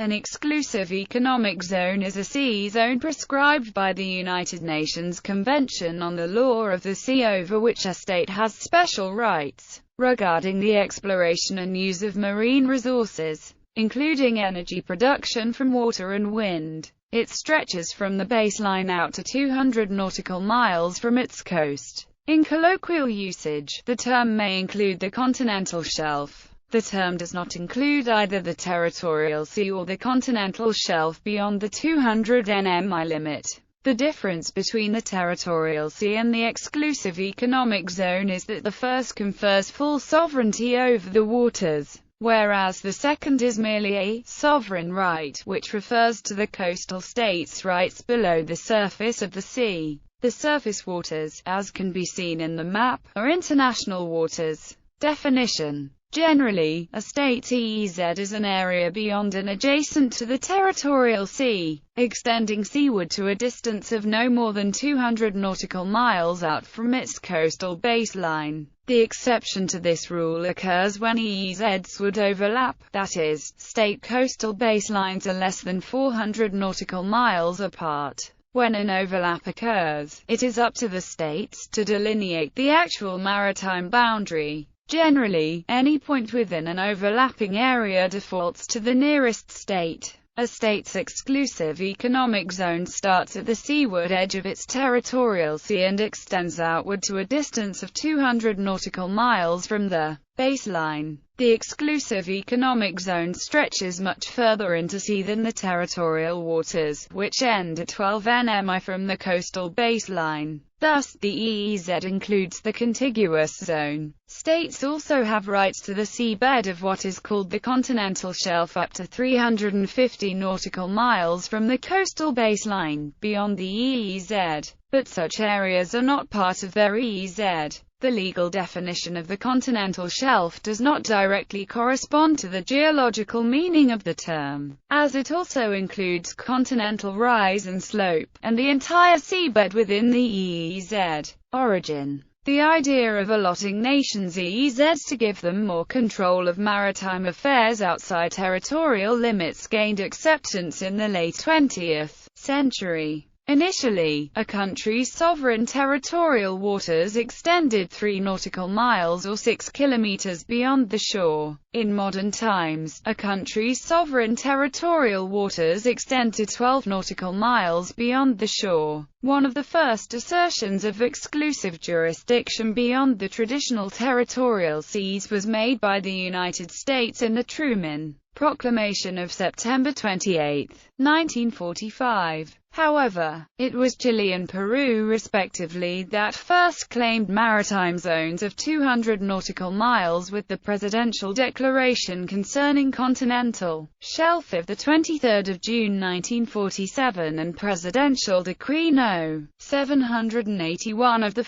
An exclusive economic zone is a sea zone prescribed by the United Nations Convention on the Law of the Sea, over which a state has special rights regarding the exploration and use of marine resources, including energy production from water and wind. It stretches from the baseline out to 200 nautical miles from its coast. In colloquial usage, the term may include the continental shelf. The term does not include either the territorial sea or the continental shelf beyond the 200 nmi limit. The difference between the territorial sea and the exclusive economic zone is that the first confers full sovereignty over the waters, whereas the second is merely a sovereign right, which refers to the coastal state's rights below the surface of the sea. The surface waters, as can be seen in the map, are international waters. Definition: generally, a state's EEZ is an area beyond and adjacent to the territorial sea, extending seaward to a distance of no more than 200 nautical miles out from its coastal baseline. The exception to this rule occurs when EEZs would overlap, that is, state coastal baselines are less than 400 nautical miles apart. When an overlap occurs, it is up to the states to delineate the actual maritime boundary. Generally, any point within an overlapping area defaults to the nearest state. A state's exclusive economic zone starts at the seaward edge of its territorial sea and extends outward to a distance of 200 nautical miles from the baseline. The exclusive economic zone stretches much further into sea than the territorial waters, which end at 12 nmi from the coastal baseline. Thus, the EEZ includes the contiguous zone. States also have rights to the seabed of what is called the Continental Shelf up to 350 nautical miles from the coastal baseline, beyond the EEZ, but such areas are not part of their EEZ. The legal definition of the continental shelf does not directly correspond to the geological meaning of the term, as it also includes continental rise and slope, and the entire seabed within the EEZ. Origin: the idea of allotting nations EEZs to give them more control of maritime affairs outside territorial limits gained acceptance in the late 20th century. Initially, a country's sovereign territorial waters extended 3 nautical miles or 6 kilometers beyond the shore. In modern times, a country's sovereign territorial waters extend to 12 nautical miles beyond the shore. One of the first assertions of exclusive jurisdiction beyond the traditional territorial seas was made by the United States in the Truman Proclamation of September 28, 1945. However, it was Chile and Peru respectively that first claimed maritime zones of 200 nautical miles with the Presidential Declaration concerning Continental Shelf of 23 June 1947 and Presidential Decree No. 781 of 1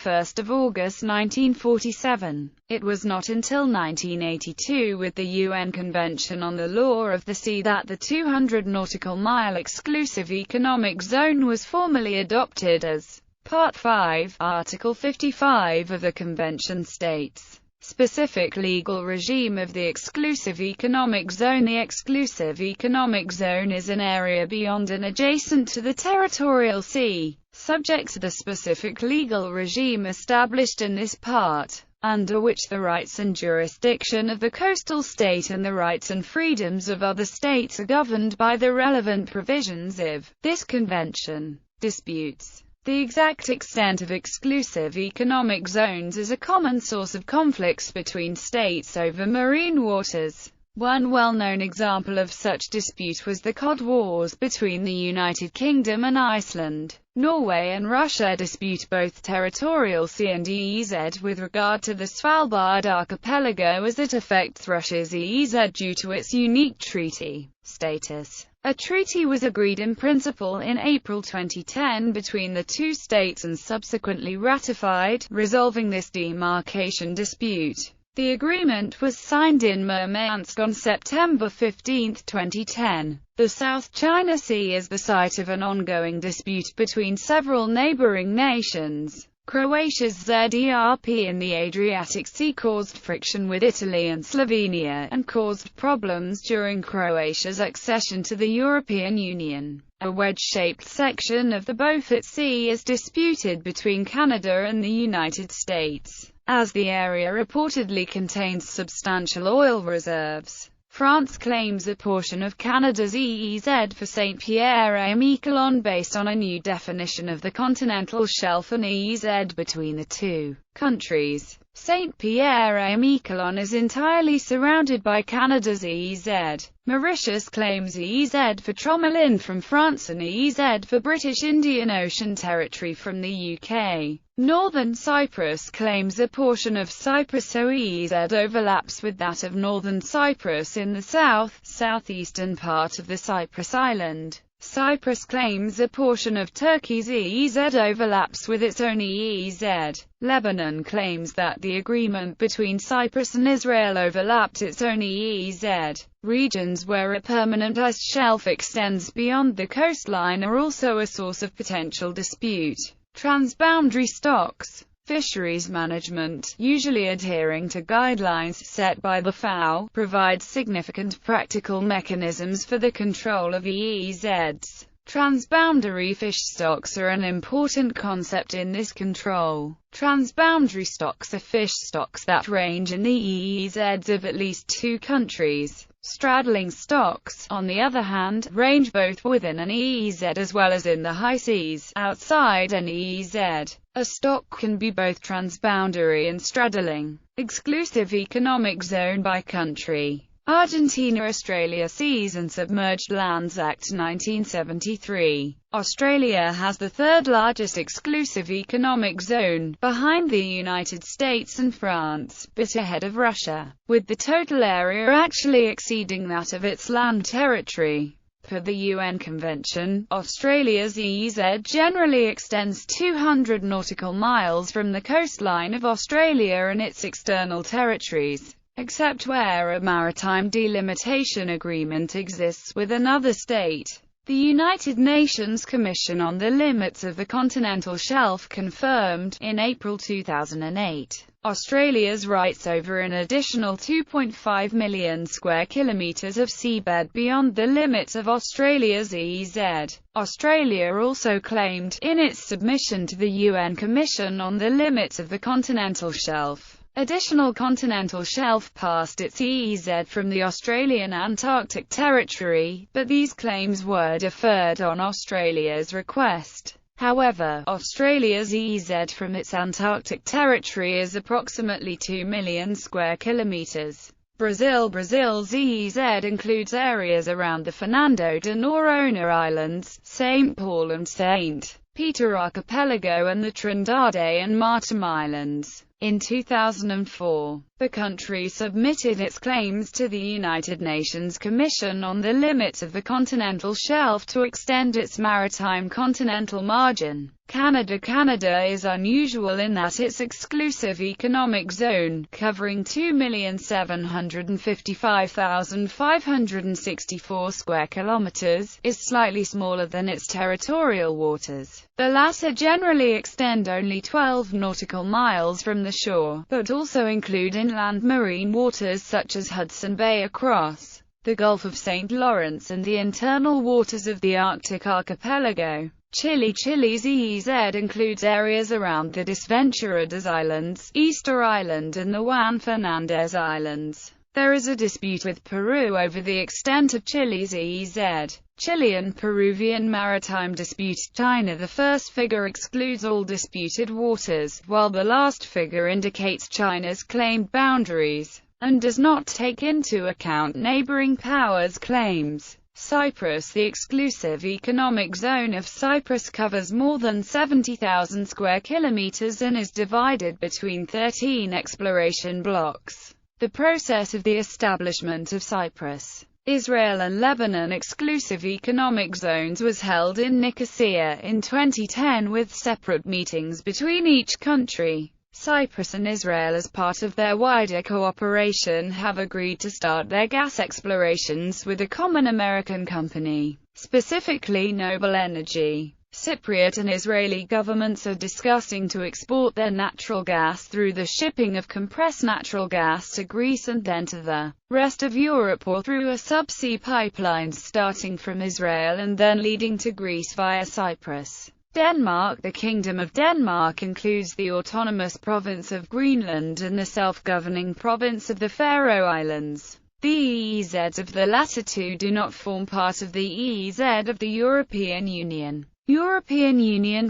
August 1947. It was not until 1982 with the UN Convention on the Law of the Sea that the 200 nautical mile exclusive economic zone was formally adopted as Part 5, Article 55 of the Convention states. Specific legal regime of the exclusive economic zone. The exclusive economic zone is an area beyond and adjacent to the territorial sea, subject to the specific legal regime established in this part, under which the rights and jurisdiction of the coastal state and the rights and freedoms of other states are governed by the relevant provisions of this convention. Disputes. The exact extent of exclusive economic zones is a common source of conflicts between states over marine waters. One well-known example of such dispute was the Cod Wars between the United Kingdom and Iceland. Norway and Russia dispute both territorial sea and EEZ with regard to the Svalbard archipelago as it affects Russia's EEZ due to its unique treaty status. A treaty was agreed in principle in April 2010 between the two states and subsequently ratified, resolving this demarcation dispute. The agreement was signed in Murmansk on September 15, 2010. The South China Sea is the site of an ongoing dispute between several neighboring nations. Croatia's ZERP in the Adriatic Sea caused friction with Italy and Slovenia, and caused problems during Croatia's accession to the European Union. A wedge-shaped section of the Beaufort Sea is disputed between Canada and the United States, as the area reportedly contains substantial oil reserves. France claims a portion of Canada's EEZ for Saint-Pierre-et-Miquelon based on a new definition of the continental shelf and EEZ between the two countries. Saint-Pierre-et-Miquelon is entirely surrounded by Canada's EEZ. Mauritius claims EEZ for Tromelin from France and EEZ for British Indian Ocean Territory from the UK. Northern Cyprus claims a portion of Cyprus, so EEZ overlaps with that of Northern Cyprus in the southeastern part of the Cyprus island. Cyprus claims a portion of Turkey's EEZ overlaps with its own EEZ. Lebanon claims that the agreement between Cyprus and Israel overlapped its own EEZ. Regions where a permanent ice shelf extends beyond the coastline are also a source of potential dispute. Transboundary stocks. Fisheries management, usually adhering to guidelines set by the FAO, provides significant practical mechanisms for the control of EEZs. Transboundary fish stocks are an important concept in this control. Transboundary stocks are fish stocks that range in the EEZs of at least two countries. Straddling stocks, on the other hand, range both within an EEZ as well as in the high seas, outside an EEZ. A stock can be both transboundary and straddling. Exclusive economic zone by country. Argentina-Australia Seas and Submerged Lands Act 1973. Australia has the third largest exclusive economic zone, behind the United States and France, but ahead of Russia, with the total area actually exceeding that of its land territory. Per the UN Convention, Australia's EEZ generally extends 200 nautical miles from the coastline of Australia and its external territories, except where a maritime delimitation agreement exists with another state. The United Nations Commission on the Limits of the Continental Shelf confirmed, in April 2008, Australia's rights over an additional 2.5 million square kilometres of seabed beyond the limits of Australia's EEZ. Australia also claimed, in its submission to the UN Commission on the Limits of the Continental Shelf, additional continental shelf past its EEZ from the Australian Antarctic Territory, but these claims were deferred on Australia's request. However, Australia's EEZ from its Antarctic Territory is approximately 2 million square kilometres. Brazil's EEZ includes areas around the Fernando de Noronha Islands, St. Paul and St. Peter Archipelago and the Trindade and Martim Islands. In 2004, the country submitted its claims to the United Nations Commission on the Limits of the Continental Shelf to extend its maritime continental margin. Canada is unusual in that its exclusive economic zone, covering 2,755,564 square kilometers, is slightly smaller than its territorial waters. The latter generally extend only 12 nautical miles from the shore, but also include inland marine waters such as Hudson Bay across the Gulf of St. Lawrence and the internal waters of the Arctic archipelago. Chile's EEZ includes areas around the Desventuradas Islands, Easter Island and the Juan Fernandez Islands. There is a dispute with Peru over the extent of Chile's EEZ. Chilean-Peruvian maritime dispute. China. The first figure excludes all disputed waters, while the last figure indicates China's claimed boundaries, and does not take into account neighboring powers' claims. Cyprus. The exclusive economic zone of Cyprus covers more than 70,000 square kilometers and is divided between 13 exploration blocks. The process of the establishment of Cyprus, Israel and Lebanon exclusive economic zones was held in Nicosia in 2010 with separate meetings between each country. Cyprus and Israel, as part of their wider cooperation, have agreed to start their gas explorations with a common American company, specifically Noble Energy. Cypriot and Israeli governments are discussing to export their natural gas through the shipping of compressed natural gas to Greece and then to the rest of Europe, or through a subsea pipeline starting from Israel and then leading to Greece via Cyprus. Denmark. The Kingdom of Denmark includes the autonomous province of Greenland and the self-governing province of the Faroe Islands. The EEZs of the latter two do not form part of the EEZ of the European Union.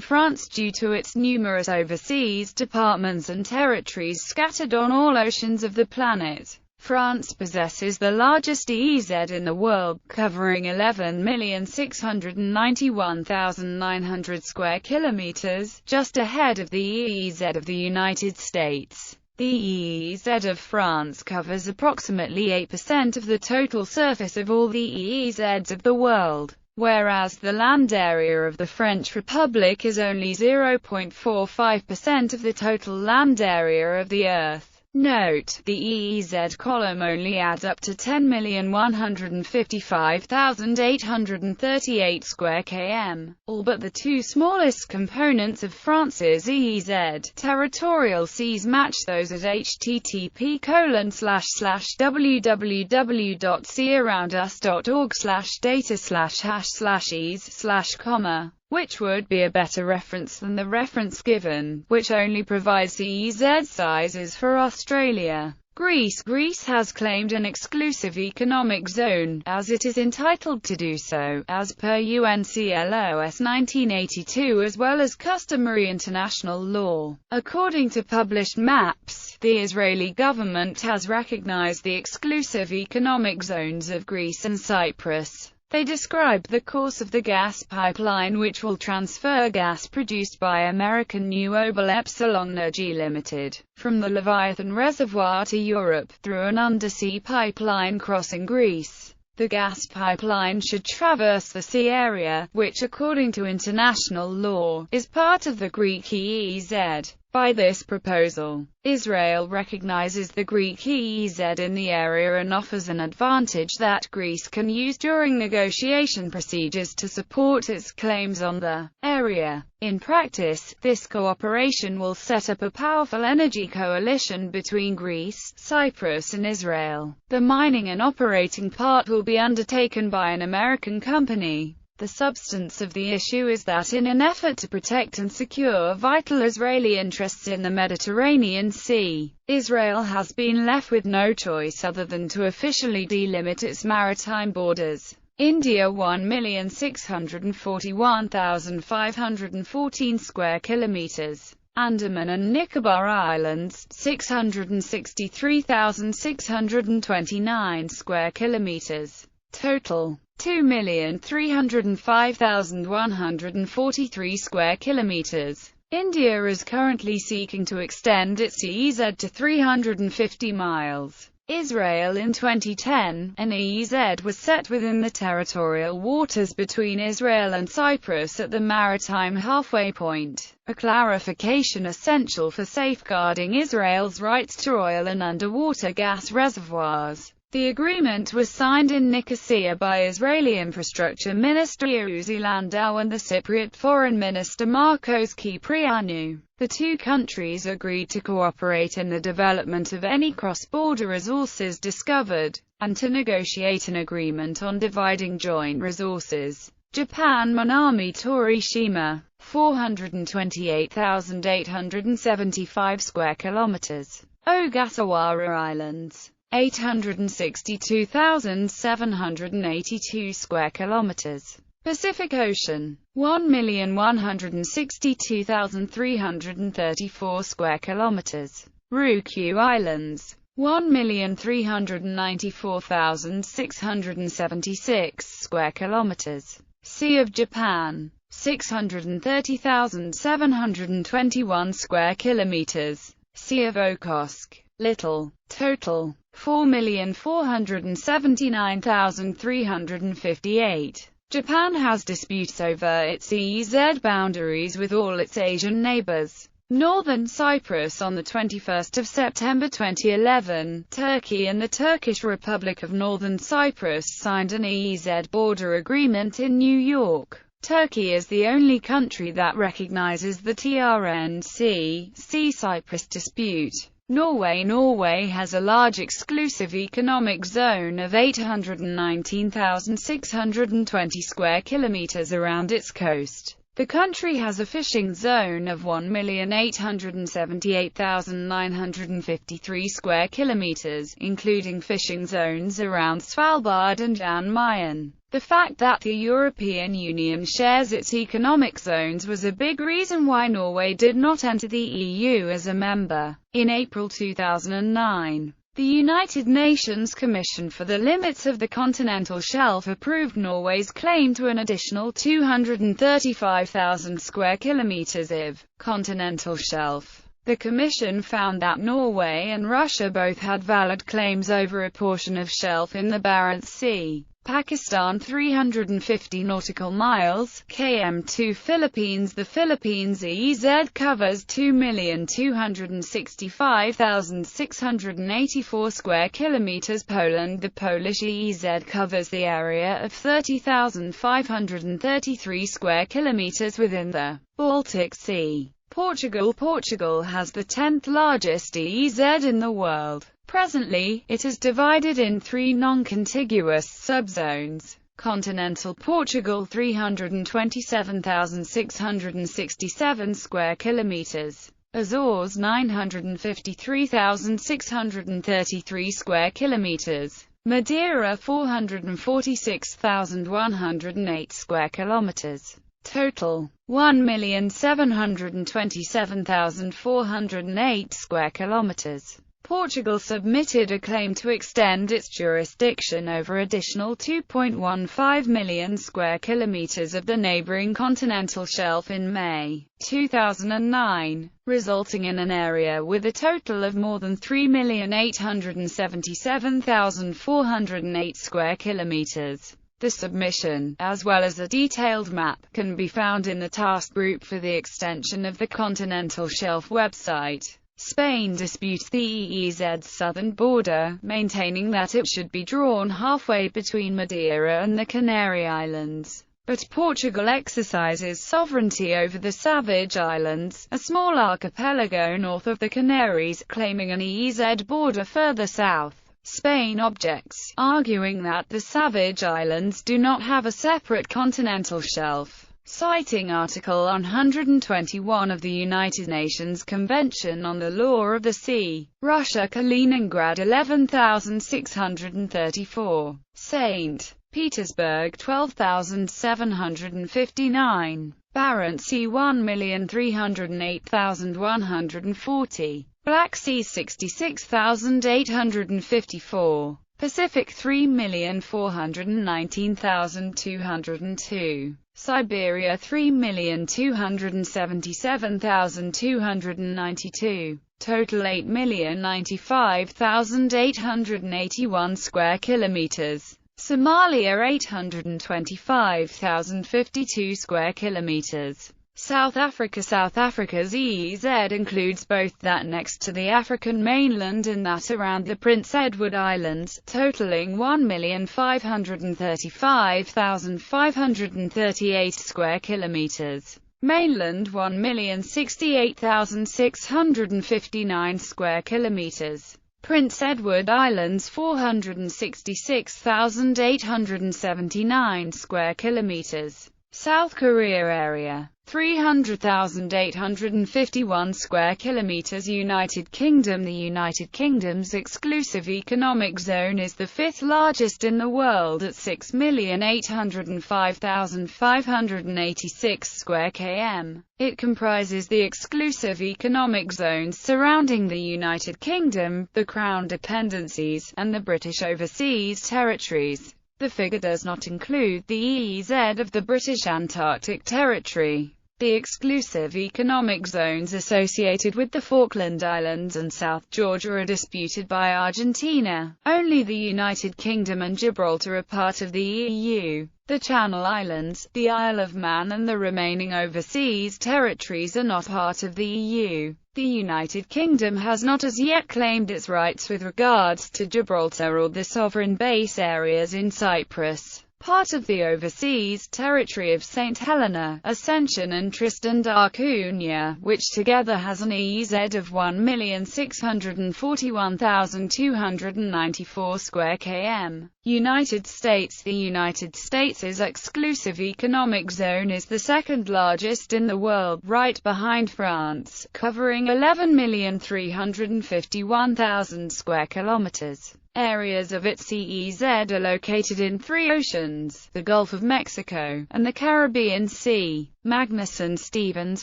France, due to its numerous overseas departments and territories scattered on all oceans of the planet. France possesses the largest EEZ in the world, covering 11,691,900 square kilometers, just ahead of the EEZ of the United States. The EEZ of France covers approximately 8% of the total surface of all the EEZs of the world, whereas the land area of the French Republic is only 0.45% of the total land area of the Earth. Note, the EEZ column only adds up to 10,155,838 square km, all but the two smallest components of France's EEZ, territorial seas, match those at http://www.seaaroundus.org/data/hash/es/, which would be a better reference than the reference given, which only provides EEZ sizes for Australia. Greece has claimed an exclusive economic zone, as it is entitled to do so, as per UNCLOS 1982, as well as customary international law. According to published maps, the Israeli government has recognized the exclusive economic zones of Greece and Cyprus. They describe the course of the gas pipeline which will transfer gas produced by American New Obel Epsilon Energy Limited, from the Leviathan Reservoir to Europe, through an undersea pipeline crossing Greece. The gas pipeline should traverse the sea area, which according to international law, is part of the Greek EEZ. By this proposal, Israel recognizes the Greek EEZ in the area and offers an advantage that Greece can use during negotiation procedures to support its claims on the area. In practice, this cooperation will set up a powerful energy coalition between Greece, Cyprus and Israel. The mining and operating part will be undertaken by an American company. The substance of the issue is that in an effort to protect and secure vital Israeli interests in the Mediterranean Sea, Israel has been left with no choice other than to officially delimit its maritime borders. India 1,641,514 square kilometers. Andaman and Nicobar Islands, 663,629 square kilometers. Total 2,305,143 square kilometers. India is currently seeking to extend its EEZ to 350 miles. Israel. In 2010, an EEZ was set within the territorial waters between Israel and Cyprus at the maritime halfway point, a clarification essential for safeguarding Israel's rights to oil and underwater gas reservoirs. The agreement was signed in Nicosia by Israeli Infrastructure Minister Uzi Landau and the Cypriot Foreign Minister Markos Kyprianou. The two countries agreed to cooperate in the development of any cross-border resources discovered, and to negotiate an agreement on dividing joint resources. Japan. Minami Torishima, 428,875 square kilometers. Ogasawara Islands, 862,782 square kilometers. Pacific Ocean, 1,162,334 square kilometers. Ryukyu Islands, 1,394,676 square kilometers. Sea of Japan, 630,721 square kilometers. Sea of Okhotsk, Little, total, 4,479,358. Japan has disputes over its EEZ boundaries with all its Asian neighbors. Northern Cyprus. On 21 September 2011, Turkey and the Turkish Republic of Northern Cyprus signed an EEZ border agreement in New York. Turkey is the only country that recognizes the TRNC, see Cyprus dispute. Norway has a large exclusive economic zone of 819,620 square kilometers around its coast. The country has a fishing zone of 1,878,953 square kilometers, including fishing zones around Svalbard and Jan Mayen. The fact that the European Union shares its economic zones was a big reason why Norway did not enter the EU as a member. In April 2009, the United Nations Commission for the Limits of the Continental Shelf approved Norway's claim to an additional 235,000 square kilometers of continental shelf. The Commission found that Norway and Russia both had valid claims over a portion of shelf in the Barents Sea. Pakistan 350 nautical miles, km to Philippines. The Philippines EEZ covers 2,265,684 square kilometers. Poland. The Polish EEZ covers the area of 30,533 square kilometers within the Baltic Sea. Portugal has the 10th largest EEZ in the world. Presently, it is divided in 3 non-contiguous subzones. Continental Portugal 327,667 square kilometers. Azores 953,633 square kilometers. Madeira 446,108 square kilometers. Total 1,727,408 square kilometers. Portugal submitted a claim to extend its jurisdiction over additional 2.15 million square kilometers of the neighboring continental shelf in May 2009, resulting in an area with a total of more than 3,877,408 square kilometers. The submission, as well as a detailed map, can be found in the task group for the extension of the Continental Shelf website. Spain disputes the EEZ's southern border, maintaining that it should be drawn halfway between Madeira and the Canary Islands. But Portugal exercises sovereignty over the Savage Islands, a small archipelago north of the Canaries, claiming an EEZ border further south. Spain objects, arguing that the Savage Islands do not have a separate continental shelf. Citing Article 121 of the United Nations Convention on the Law of the Sea, Russia. Kaliningrad 11,634. St. Petersburg 12,759. Barents Sea 1,308,140. Black Sea 66,854. Pacific 3,419,202. Siberia 3,277,292. Total 8,095,881 square kilometers. Somalia 825,052 square kilometers. South Africa's EEZ includes both that next to the African mainland and that around the Prince Edward Islands, totaling 1,535,538 square kilometers. Mainland 1,068,659 square kilometers. Prince Edward Islands 466,879 square kilometers. South Korea area 300,851 square kilometers. United Kingdom. The United Kingdom's exclusive economic zone is the 5th largest in the world at 6,805,586 square km. It comprises the exclusive economic zones surrounding the United Kingdom, the Crown Dependencies, and the British Overseas Territories. The figure does not include the EEZ of the British Antarctic Territory. The exclusive economic zones associated with the Falkland Islands and South Georgia are disputed by Argentina. Only the United Kingdom and Gibraltar are part of the EU. The Channel Islands, the Isle of Man and the remaining overseas territories are not part of the EU. The United Kingdom has not as yet claimed its rights with regards to Gibraltar or the sovereign base areas in Cyprus. part of the overseas territory of St. Helena, Ascension and Tristan da Cunha, which together has an EEZ of 1,641,294 square km. United States. The United States' exclusive economic zone is the second largest in the world, right behind France, covering 11,351,000 square kilometers. Areas of its EEZ are located in three oceans, the Gulf of Mexico, and the Caribbean Sea. Magnuson-Stevens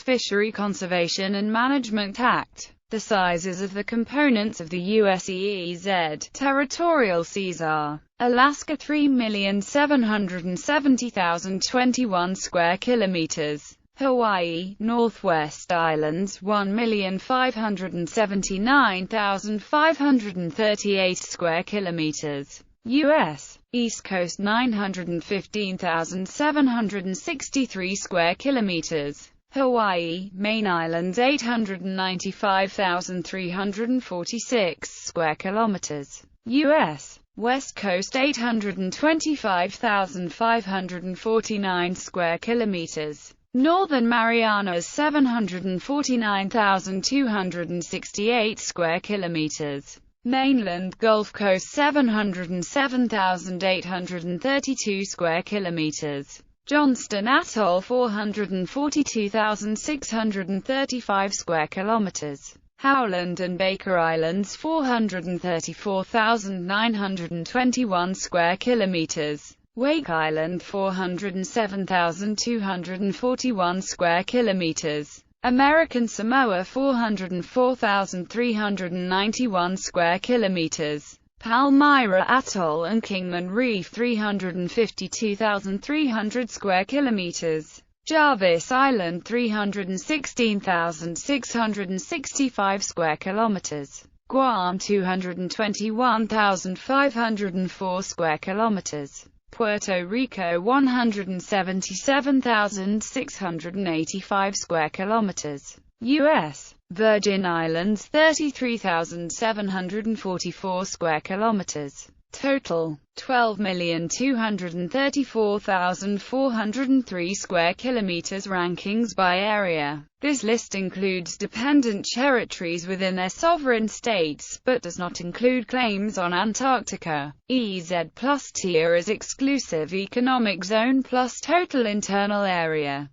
Fishery Conservation and Management Act. The sizes of the components of the U.S. EEZ. Territorial seas are: Alaska 3,770,021 square kilometers. Hawaii, Northwest Islands 1,579,538 square kilometers. U.S. East Coast 915,763 square kilometers. Hawaii, Main Islands 895,346 square kilometers. U.S. West Coast 825,549 square kilometers. Northern Marianas 749,268 square kilometers. Mainland Gulf Coast 707,832 square kilometers. Johnston Atoll 442,635 square kilometers. Howland and Baker Islands 434,921 square kilometers. Wake Island 407,241 square kilometers. American Samoa 404,391 square kilometers. Palmyra Atoll and Kingman Reef 352,300 square kilometers. Jarvis Island 316,665 square kilometers. Guam 221,504 square kilometers. Puerto Rico 177,685 square kilometers. U.S. Virgin Islands 33,744 square kilometers. Total 12,234,403 square kilometers. Rankings by area. This list includes dependent territories within their sovereign states, but does not include claims on Antarctica. EEZ plus tier is exclusive economic zone plus total internal area.